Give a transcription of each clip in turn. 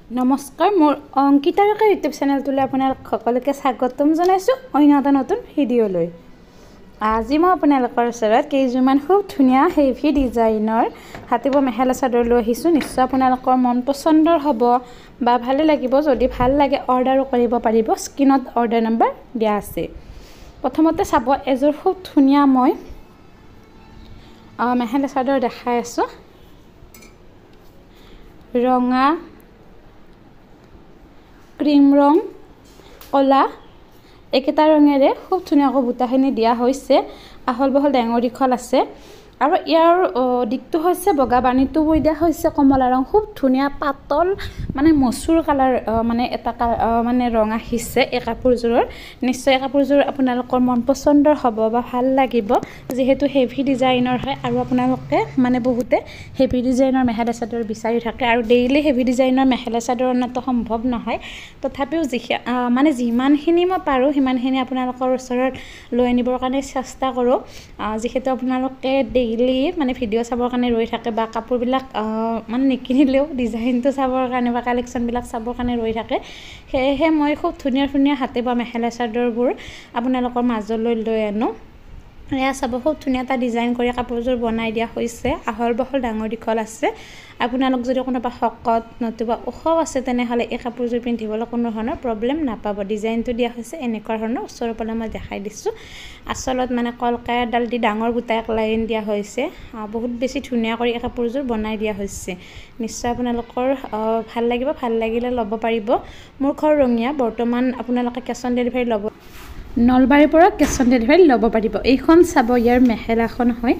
নমস্কাৰ মোৰ অংকিতাৰকা ইউটিউব চেনেলটোলৈ আপোনালোক সকলোকে স্বাগতম জনাইছোঁ অন্য এটা নতুন ভিডিঅ'লৈ। আজি মই আপোনালোকৰ ওচৰত কেইযোৰমান খুব ধুনীয়া হেভি ডিজাইনৰ হাতিব মেখেলা চাদৰ লৈ আহিছোঁ। নিশ্চয় আপোনালোকৰ মন পচন্দৰ হ'ব বা ভালে লাগিব। যদি ভাল লাগে অৰ্ডাৰো কৰিব পাৰিব, স্ক্ৰীনত অৰ্ডাৰ নম্বৰ দিয়া আছে। প্ৰথমতে চাব, এযোৰ খুব ধুনীয়া মই মেখেলা চাদৰ দেখাই আছোঁ। ৰঙা, ক্ৰীম ৰং, কলা একেটা ৰঙেৰে খুব ধুনীয়াকৈ বুটাখিনি দিয়া হৈছে। আহল বহল ডাঙৰ দীঘল আছে আৰু ইয়াৰ দিশটো হৈছে বগা, বাণীটো বৈ দিয়া হৈছে কমলা ৰং। খুব ধুনীয়া পাতল মানে মচুৰ কালাৰ মানে এটা মানে ৰং আহিছে এই কাপোৰযোৰৰ। নিশ্চয় এই কাপোৰযোৰ আপোনালোকৰ মন পচন্দৰ হ'ব বা ভাল লাগিব, যিহেতু হেভি ডিজাইনৰ হয় আৰু আপোনালোকে মানে বহুতে হেভি ডিজাইনৰ মেখেলা চাদৰ বিচাৰি থাকে আৰু ডেইলি হেভি ডিজাইনৰ মেখেলা চাদৰ অনাটো সম্ভৱ নহয়। তথাপিও মানে যিমানখিনি মই পাৰোঁ সিমানখিনি আপোনালোকৰ ওচৰত লৈ আনিবৰ কাৰণে চেষ্টা কৰোঁ। যিহেতু আপোনালোকে ডেইলি মানে ভিডিঅ' চাবৰ কাৰণে ৰৈ থাকে বা কাপোৰবিলাক মানে নিকিনিলেও ডিজাইনটো চাবৰ কাৰণে বা কালেকশ্যনবিলাক চাবৰ কাৰণে ৰৈ থাকে, সেয়েহে মই খুব ধুনীয়া ধুনীয়া হাতে বোৱা মেখেলা চাদৰবোৰ আপোনালোকৰ মাজলৈ লৈ আনো। এয়া চাব, খুব ধুনীয়া এটা ডিজাইন কৰি কাপোৰযোৰ বনাই দিয়া হৈছে। আহল বহল ডাঙৰ দীঘল আছে। আপোনালোক যদি কোনোবা শকত নতুবা ওখ আছে তেনেহ'লে এই কাপোৰযোৰ পিন্ধিবলৈ কোনো ধৰণৰ প্ৰব্লেম নাপাব। ডিজাইনটো দিয়া হৈছে এনেকুৱা ধৰণৰ, ওচৰৰ পৰা মই দেখাই দিছোঁ। আচলত মানে কলকাৰডাল দি ডাঙৰ বুটা এক লাইন দিয়া হৈছে। বহুত বেছি ধুনীয়া কৰি এই কাপোৰযোৰ বনাই দিয়া হৈছে। নিশ্চয় আপোনালোকৰ ভাল লাগিব, ভাল লাগিলে ল'ব পাৰিব। মোৰ ঘৰ ৰঙিয়া, বৰ্তমান আপোনালোকে কেছ অন ডেলিভাৰী ল'ব, নলবাৰীৰ পৰা কেছ অন ডেলিভাৰী ল'ব পাৰিব। এইখন চাব, ইয়াৰ মেখেলাখন হয়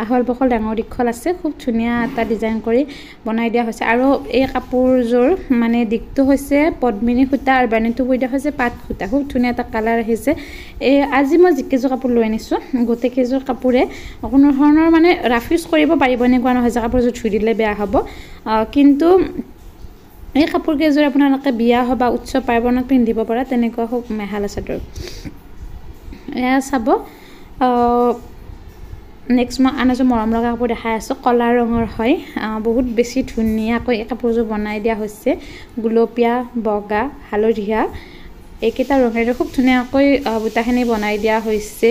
আহল বহল ডাঙৰ দীঘল আছে। খুব ধুনীয়া এটা ডিজাইন কৰি বনাই দিয়া হৈছে আৰু এই কাপোৰযোৰ মানে দিশটো হৈছে পদ্মিনী সূতা আৰু বাণীটো বৈ দিয়া হৈছে পাট সূতা। খুব ধুনীয়া এটা কালাৰ আহিছে। আজি মই যিকেইযোৰ কাপোৰ লৈ আনিছোঁ, গোটেইকেইযোৰ কাপোৰে কোনো ধৰণৰ মানে ৰাফ ইউজ কৰিব পাৰিব, এনেকুৱা নহয় যে কাপোৰযোৰ ধুই দিলে বেয়া হ'ব। কিন্তু এই কাপোৰকেইযোৰ আপোনালোকে বিয়া বা উৎসৱ পাৰ্বণত পিন্ধিব পৰা তেনেকুৱা খুব মেখেলা চাদৰ। এয়া চাব, নেক্সট মই আন এযোৰ মৰম লগা কাপোৰ দেখাই আছোঁ। কলা ৰঙৰ হয়, বহুত বেছি ধুনীয়াকৈ এই কাপোৰযোৰ বনাই দিয়া হৈছে। গুলপীয়া, বগা, হালধীয়া এইকেইটা ৰঙেৰে খুব ধুনীয়াকৈ বুটাখিনি বনাই দিয়া হৈছে।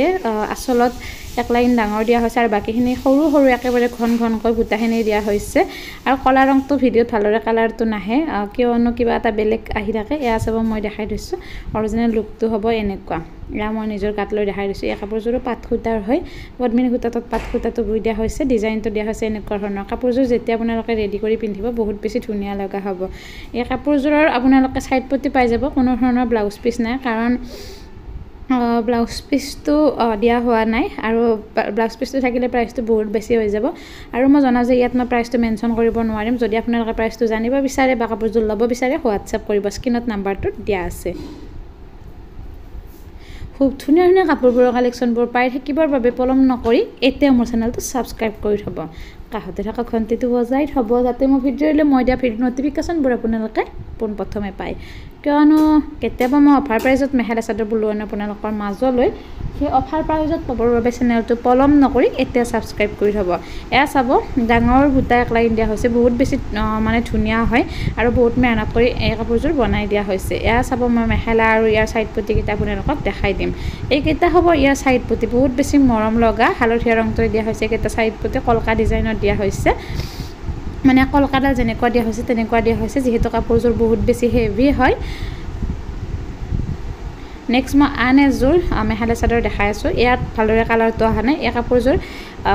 আচলত এক লাইন ডাঙৰ দিয়া হৈছে আৰু বাকীখিনি সৰু সৰু একেবাৰে ঘন ঘনকৈ বুটাখিনি দিয়া হৈছে। আৰু কলা ৰংটো ভিডিঅ'ত ভালদৰে কালাৰটো নাহে, কিয়নো কিবা এটা বেলেগ আহি থাকে। এয়া চাব, মই দেখাই দিছোঁ অৰিজিনেল লুকটো হ'ব এনেকুৱা। এয়া মই নিজৰ গাত লৈ দেখাই দিছোঁ। এই কাপোৰযোৰো পাট সূতাৰ হয়, পদ্মিনী সূতাটোত পাট সূতাটো বৈ দিয়া হৈছে। ডিজাইনটো দিয়া হৈছে এনেকুৱা ধৰণৰ। কাপোৰযোৰ যেতিয়া আপোনালোকে ৰেডি কৰি পিন্ধিব বহুত বেছি ধুনীয়া লগা হ'ব। এই কাপোৰযোৰৰ আপোনালোকে ছাইড পটি পাই যাব, কোনো ধৰণৰ ব্লাউজ পিচ নাই, কাৰণ ব্লাউজ পিচটো দিয়া হোৱা নাই আৰু ব্লাউজ পিচটো থাকিলে প্ৰাইচটো বহুত বেছি হৈ যাব। আৰু মই জনাওঁ যে ইয়াত মই প্ৰাইচটো মেনশ্যন কৰিব নোৱাৰিম। যদি আপোনালোকে প্ৰাইচটো জানিব বিচাৰে বা কাপোৰযোৰ ল'ব বিচাৰে, হোৱাটছএপ কৰিব, স্ক্ৰীনত নাম্বাৰটো দিয়া আছে। খুব ধুনীয়া ধুনীয়া কাপোৰবোৰৰ কালেকশ্যনবোৰ পাই থাকিবৰ বাবে পলম নকৰি এতিয়া মোৰ চেনেলটো ছাবস্ক্ৰাইব কৰি থ'ব, কাষতে থকা ঘণ্টিটো বজাই থ'ব, যাতে মই ভিডিঅ'লৈ মই দিয়া ভিডিঅ' ন'টিফিকেশ্যনবোৰ আপোনালোকে পোনপ্ৰথমে পায়। কিয়নো কেতিয়াবা মই অফাৰ প্ৰাইজত মেখেলা চাদৰবোৰ লৈ আনো আপোনালোকৰ মাজলৈ, সেই অফাৰ প্ৰাইজত পাবৰ বাবে চেনেলটো পলম নকৰি এতিয়া ছাবস্ক্ৰাইব কৰি থ'ব। এয়া চাব, ডাঙৰ বুটা এক লাইন দিয়া হৈছে, বহুত বেছি মানে ধুনীয়া হয় আৰু বহুত মেহনত কৰি এই কাপোৰযোৰ বনাই দিয়া হৈছে। এয়া চাব, মই মেখেলা আৰু ইয়াৰ ছাইড পটিকেইটা আপোনালোকক দেখাই দিম। এইকেইটা হ'ব ইয়াৰ ছাইড পটি, বহুত বেছি মৰম লগা হালধীয়া ৰংটোৰে দিয়া হৈছে। এইকেইটা ছাইড পটি কলকা ডিজাইনত দিয়া হৈছে, মানে কলকাডাল যেনেকুৱা দিয়া হৈছে তেনেকুৱা দিয়া হৈছে, যিহেতু কাপোৰযোৰ বহুত বেছি হেভি হয়। নেক্সট মই আন এযোৰ মেখেলা চাদৰ দেখাই আছোঁ। ইয়াত ভালদৰে কালাৰটো অহা নাই। এই কাপোৰযোৰ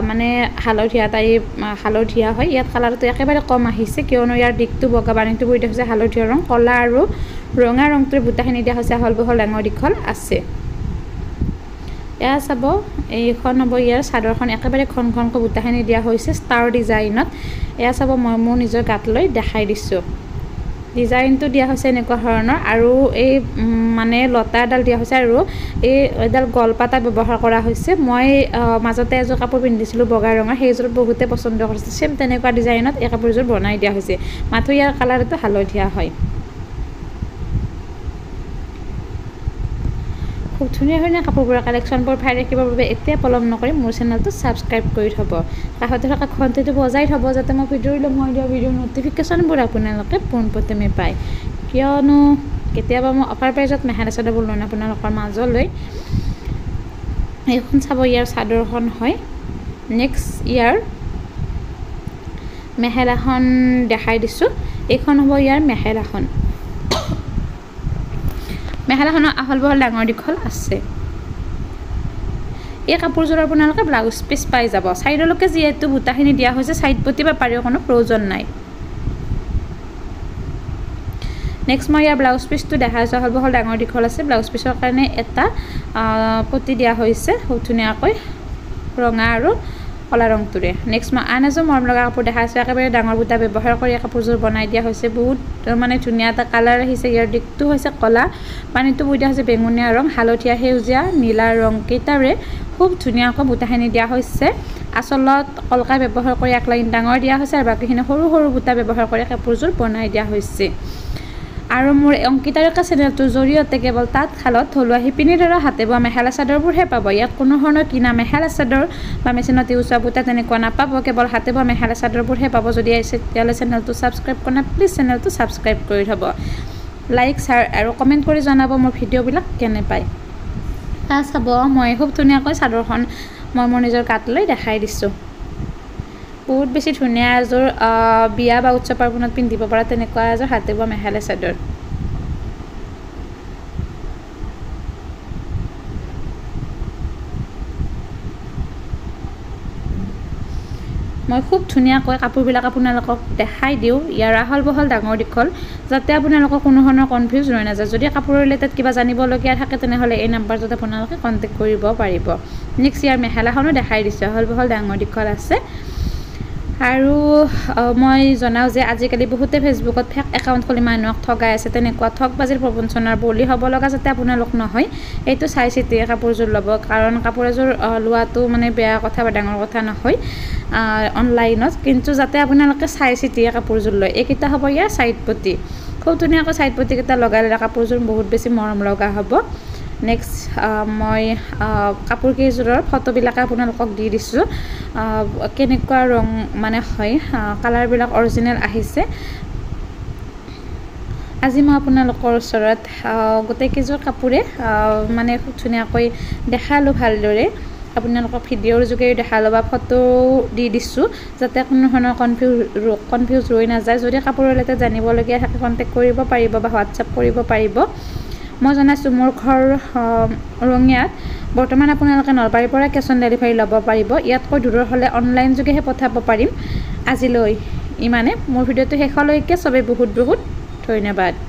মানে হালধীয়া হয়, ইয়াত কালাৰটো একেবাৰে কম আহিছে, কিয়নো ইয়াৰ দিশটো বগা, বাণীটো বৈ দিয়া হৈছে হালধীয়া ৰং। কলা আৰু ৰঙা ৰংটোৰ বুটাখিনি দিয়া হৈছে আহল বহল ডাঙৰ দীঘল আছে। এয়া চাব, এইখন হ'ব ইয়াৰ চাদৰখন, একেবাৰে ঘন ঘনকৈ বুটাখিনি দিয়া হৈছে ষ্টাৰ ডিজাইনত। এয়া চাব, মই মোৰ নিজৰ গাত লৈ দেখাই দিছোঁ। ডিজাইনটো দিয়া হৈছে এনেকুৱা ধৰণৰ আৰু এই মানে লতা এডাল দিয়া হৈছে আৰু এইডাল গলপাতা ব্যৱহাৰ কৰা হৈছে। মই মাজতে এযোৰ কাপোৰ পিন্ধিছিলোঁ বগা ৰঙৰ, সেইযোৰ বহুতে পচন্দ কৰিছে। চেম তেনেকুৱা ডিজাইনত এই কাপোৰযোৰ বনাই দিয়া হৈছে, মাথো ইয়াৰ কালাৰটো হালধীয়া হয়। খুব ধুনীয়া ধুনীয়া কাপোৰবোৰৰ কালেকশ্যনবোৰ পাই ৰাখিবৰ বাবে এতিয়া পলম নকৰি মোৰ চেনেলটো ছাবস্ক্ৰাইব কৰি থ'ব কাষতে থকা ঘণ্টিটো বজাই থ'ব যাতে মই দিয়া ভিডিঅ'ৰ ন'টিফিকেশ্যনবোৰ আপোনালোকে পোনপটমে পায় কিয়নো কেতিয়াবা মই অফাৰ প্ৰাইজত মেখেলা চাদৰবোৰ লওঁ আপোনালোকৰ মাজলৈ এইখন চাব ইয়াৰ চাদৰখন হয় নেক্সট ইয়াৰ মেখেলাখন দেখাই দিছোঁ এইখন হ'ব ইয়াৰ মেখেলাখনৰ আহল বহল ডাঙৰ দীঘল আছে এই কাপোৰযোৰ আপোনালোকে ব্লাউজ পিচ পাই যাব চাইডলৈকে যিহেতু বুটাখিনি দিয়া হৈছে চাইড পতি বা পাৰিও কোনো প্ৰয়োজন নাই নেক্সট মই ইয়াৰ ব্লাউজ পিচটো দেখাইছোঁ আহল বহল ডাঙৰ দীঘল আছে ব্লাউজ পিচৰ কাৰণে এটা পতি দিয়া হৈছে খুব ধুনীয়াকৈ ৰঙা আৰু কলা ৰংটোৰে নেক্সট মই আন এযোৰ মৰম লগা কাপোৰ দেখাইছোঁ একেবাৰে ডাঙৰ বুটা ব্যৱহাৰ কৰি কাপোৰযোৰ বনাই দিয়া হৈছে বহুত মানে ধুনীয়া এটা কালাৰ আহিছে ইয়াৰ দিশটো হৈছে কলা পানীটো বৈ দিয়া হৈছে বেঙুনীয়া ৰং হালধীয়া সেউজীয়া নীলা ৰং কেইটাৰে খুব ধুনীয়াকৈ বুটাখিনি দিয়া হৈছে আচলত কলকা ব্যৱহাৰ কৰি এক লাইন ডাঙৰ দিয়া হৈছে আৰু বাকীখিনি সৰু সৰু বুটা ব্যৱহাৰ কৰি কাপোৰযোৰ বনাই দিয়া হৈছে আৰু মোৰ অংকিতাৰকা চেনেলটোৰ জৰিয়তে কেৱল তাঁতশালত থলুৱা শিপিনীৰ দ্বাৰা হাতে বোৱা মেখেলা চাদৰবোৰহে পাব ইয়াত কোনো ধৰণৰ কিনা মেখেলা চাদৰ বা মেচিনত ইউজ হোৱা বুটা তেনেকুৱা নাপাব কেৱল হাতে বোৱা মেখেলা চাদৰবোৰহে পাব যদি তেতিয়াহ'লে চেনেলটো ছাবস্ক্ৰাইব কৰা প্লিজ চেনেলটো ছাবস্ক্ৰাইব কৰি থ'ব লাইক শ্বেয়াৰ আৰু কমেণ্ট কৰি জনাব মোৰ ভিডিঅ'বিলাক কেনে পায় চাব মই খুব ধুনীয়াকৈ চাদৰখন মই মোৰ নিজৰ গাত লৈ দেখাই দিছোঁ বহুত বেছি ধুনীয়া এযোৰ বিয়া বা উৎসৱ পাৰ্বণত পিন্ধিব পৰা তেনেকুৱা এযোৰ হাতে বোৱা মেখেলা চাদৰ মই খুব ধুনীয়াকৈ কাপোৰবিলাক আপোনালোকক দেখাই দিওঁ ইয়াৰ আহল বহল ডাঙৰ দীঘল যাতে আপোনালোকৰ কোনো ধৰণৰ কনফিউজ ৰৈ নাযায় যদি কাপোৰৰ ৰিলেটেড কিবা জানিবলগীয়া থাকে তেনেহ'লে এই নাম্বাৰটোত আপোনালোকে কণ্টেক্ট কৰিব পাৰিব নেক্সট ইয়াৰ মেখেলাখনো দেখাই দিছোঁ আহল বহল ডাঙৰ দীঘল আছে আৰু মই জনাওঁ যে আজিকালি বহুতে ফেচবুকত ফেক একাউণ্ট খুলি মানুহক ঠগাই আছে তেনেকুৱা ঠগবাজিৰ প্ৰবঞ্চনাৰ বলি হ'ব লগা যাতে আপোনালোক নহয় এইটো চাই চিতি কাপোৰযোৰ ল'ব কাৰণ কাপোৰ এযোৰ লোৱাটো মানে বেয়া কথা বা ডাঙৰ কথা নহয় অনলাইনত কিন্তু যাতে আপোনালোকে চাই চিতি কাপোৰযোৰ লয় এইকেইটা হ'ব ইয়াৰ চাইড পতি খুব ধুনীয়াকৈ চাইড পতিকেইটা লগাই ল'লে কাপোৰযোৰ বহুত বেছি মৰম লগা হ'ব নেক্সট মই কাপোৰ কেইযোৰৰ ফটোবিলাক আপোনালোকক দি দিছোঁ কেনেকুৱা ৰং মানে হয় কালাৰবিলাক অৰিজিনেল আহিছে আজি মই আপোনালোকৰ ওচৰত গোটেইকেইযোৰ কাপোৰে মানে খুব ধুনীয়াকৈ দেখালোঁ ভালদৰে আপোনালোকক ভিডিঅ'ৰ যোগেৰে দেখালোঁ বা ফটো দি দিছোঁ যাতে কোনো ধৰণৰ কনফিউজ ৰৈ নাযায় যদি কাপোৰৰ ৰিলেটেড জানিবলগীয়া থাকে কণ্টেক্ট কৰিব পাৰিব বা হোৱাটছআপ কৰিব পাৰিব মই জনাইছোঁ মোৰ ঘৰ ৰঙিয়াত বৰ্তমান আপোনালোকে নলবাৰীৰ পৰা কেছ অন ডেলিভাৰী ল'ব পাৰিব ইয়াতকৈ দূৰৰ হ'লে অনলাইন যোগেহে পঠাব পাৰিম আজিলৈ ইমানে মোৰ ভিডিঅ'টো শেষলৈকে চবেই বহুত বহুত ধন্যবাদ